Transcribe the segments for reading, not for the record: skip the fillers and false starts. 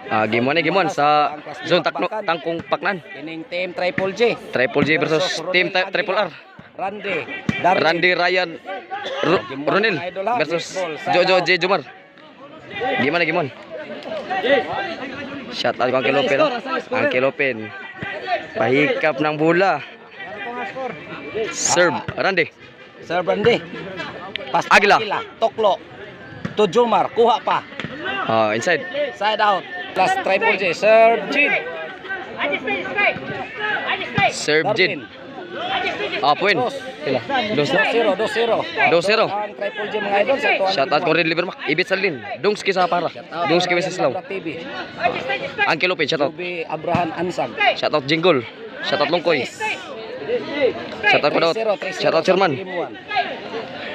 Gimon sa zone tangkong Paknan. Kining team Triple J. Triple J versus team Triple R. Randy Ryan Ronel versus Jojo J Jumar. Gimon. Shot out Angkel Open. Angkel Open. Pahikap ng bola. Serve Randy. Pas Agila. Toklo. To Jumar, kuha pa. Inside. Side out. Plus Triple J. Serve Jid. Serve Jid. Point. Pila? 2-0. 2-0. Ang Triple J mga idol sa tuwan. Shout out ko rin Livermak. Ibit Salin. Dungski sa para. Dungski Mrs. Law. Angkel Open. Shout out. Ruby Abraham Ansag. Shout out Jingle. Shout out Longkoy. Shout out Kodot. Shout out Sherman.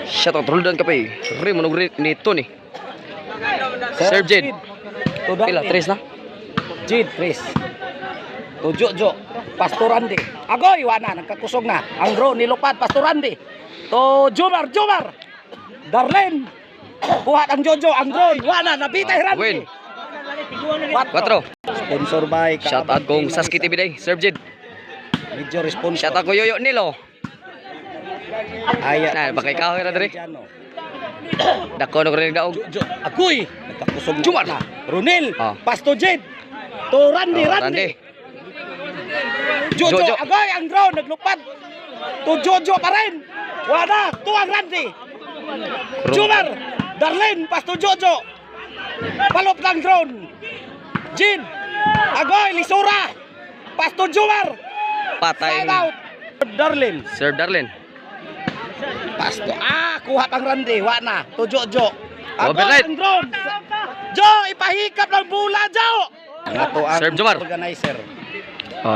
Shout out Roldan Kapay. Raymond ni Tony. Serve Jid. Pila? 3 na? Jid, 3. To Jojo. Pastorandi. Agoy, wana. Nagkakusog na. Ang draw nilupad. Pastorandi. To Jumar. Darlene. Kuha ang Jojo. Ang draw. Wana. Nabitay Randy. Win. 4. Sponsor by Shout out kong Saski TV day. Serve Jid. Video response. Shout out ko Yoyo Nilo. Aya. Nah, bakay kahoy na diri. Dako no rin daog. Agoy. Nagkakusog Jumar. na. Runel. Ah. Pasto Jid. To Randy. Jojo. Agoy. Ang draw. Naglupad. To Jojo pa rin. Wala. To ang Randy. Jumar. Darlene. Pasto Jojo. Palop ng drone. Jid. Agoy. Lisura. Pasto Jumar. Patay. Side out. Darlene. Serve Darlene. Pasto. Kuha pang Randy. Wana. To Jojo. Overnight. Ang drone. Jo. Ipahikap ng bula, Jo. Nato ang Serve Jumar. organizer.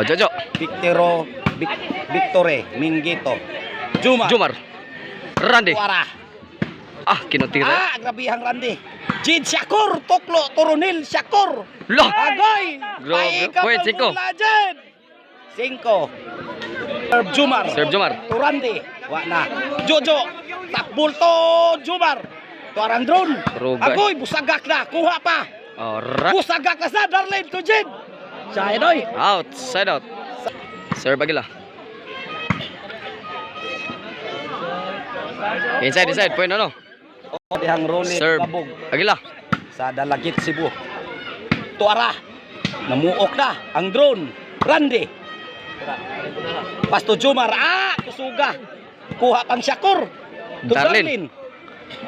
Jojo. Victore Mingito. Jumar. Randy. Tuara. Kinutira. Grabihang Randy. Jid Shakur. Toklo. Toronil Shakur. Lah. Agoy. Grabe. Pahikap Point, ng 5. bula, Jid. 5. Serve Jumar. To Randy. Wana. Jojo. Takbul to Jumar. Tuarang drone. Rugay. Agoy. Busagak na. Kuha pa. Busagak na sa Darlene to Jid. Siya Out. Side out. Serve Agila. Inside. Point ano? Dihang Ronnie Serve Kabog Agila. sa Dalagit Cebu. Tuara. Namuok na ang drone. Randy. Pasto Jumar. Kusuga. Kuha pang Shakur. Darlene.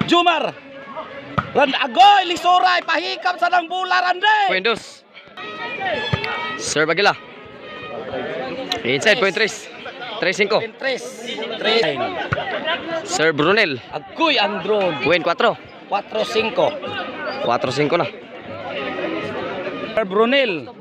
Jumar. Agoy. Lisuray. Pahikap sa ng bula, Randy. Point 2. Serve Agila. Inside. Point 3. 3-5. 3. Serve Brunel. Agoy ang drone. Point 4. 4-5. 4-5 na. Brunel.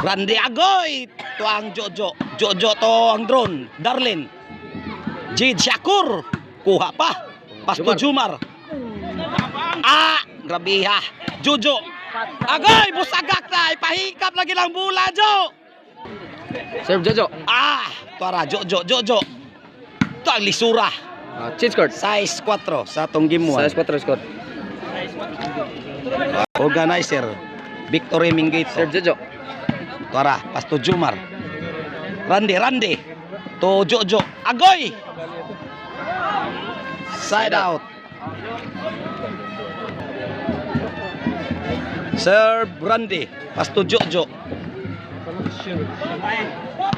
Randy agoy. To ang Jojo. Jojo to ang drone. Darlene. Jid Shakur. Kuha pa. Pasto Jumar. Grabiha. Jojo. Agoy. Busagak na. Ipahikap lagi lang bula, Jo. Serve Jojo. Tuara. Jojo. Ito ang Lisura. Cheat scored. Size 4 sa atong game 1. Size 4 scored. Organizer Victory Mingito. Serve Jojo. Tuara, Pasto Jumar. Randy. To Jojo. Agoy. Side out. Serve Randy. Pasto Jojo.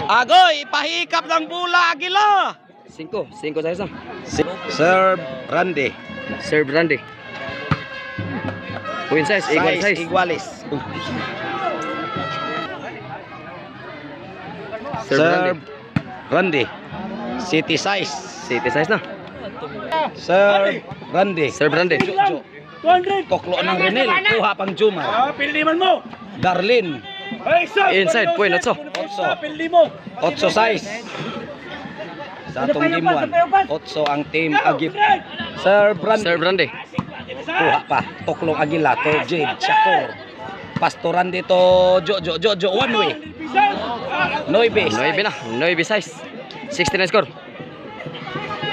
Agoy. Pahikap ng bula, Agila. 5 sa isa. Serve Randy. Serve Randy. Point size. Equal size. Igualis. Serve Randy. City size. na. Serve Randy. Serve Randy. Jojo. Toklo ng Renel. Kuha pang Jumar. Pildiman mo. Darlene. Inside. Point 8. 8 size. Sa atong game 1. 8 ang team Agip. Serve Randy. Serve Randy. Kuha pa. Toklong Agila to Jade Shakur. Pastoran dito Jojo one way. 9 9 na. 9 size. 69 score.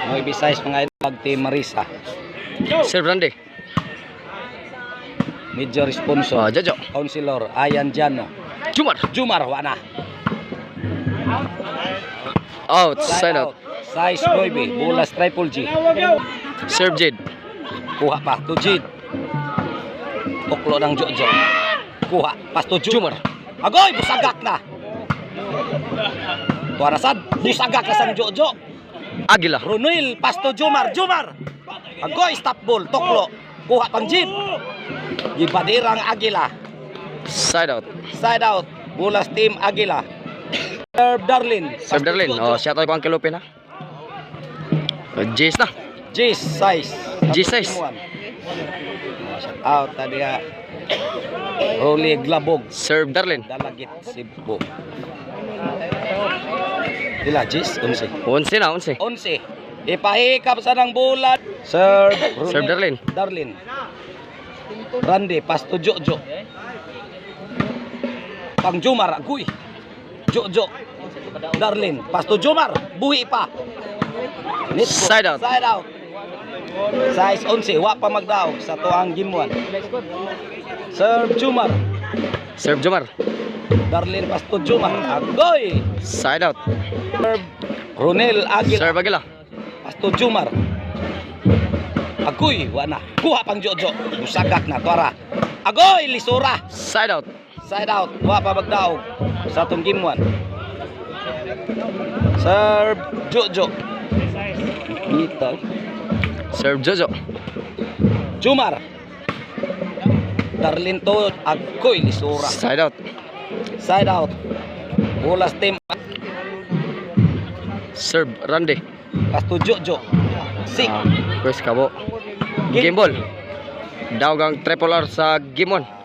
May Besides mga idol Team Marisa. Serve Randy. Major sponsor Jojo. Councilor Ayan Jano. Jumar wana. Out. Side out. Size 9 Bulas Triple G. Serve Jade. Kuha pa to Jid. Tuklo ng Jojo. Kuha pas to Jumar. Agoy busagak na. Tuara sad busagak na sang Jojo. Agila. Runil pas to Jumar. Agoy stop ball tuklo. Kuha pang Jid. Gibadirang Agila. Side out. Side out. Bulas Team Agila. Serve Darlin. Serve Darlene. Shout out ko ang Kilope na. Jace na. Jace size. G6. Shout out tadi ya. Rolly Glabog. Serve Darlene. Dalagit Cebu. Dila Jace 11. 11 na, 11. 11. Ipahikap sa ng bulat. Serve Serve Darlene. Darlin. Randy pasto Jojo. Pang Jumar aguy. Jojo. Darlin pasto Jumar buhi pa. Nitko. Side out. Side out. Size 11 wa pa magdaog sa tuang gimuan. Serve Jumar. Serve Jomar. Darlin pasto Jumar agoy. Side out. Serve Ronel Agila. Serve Agila. Pasto Jumar. Agoy, wana. Kuha pang Jojo. Busagak na, tuara. Agoy, lisura. Side out. Side out. Wa pa magdaog sa atong gimuan. Serve Jojo. Ito. Serve Jojo. Jumar. Darlin to. Agoy, lisura. Side out. Side out. Bulas Team. Serve Randy. Pasto Jojo. Sik. Pues kabo. Game ball. Daw gang triple R sa game 1.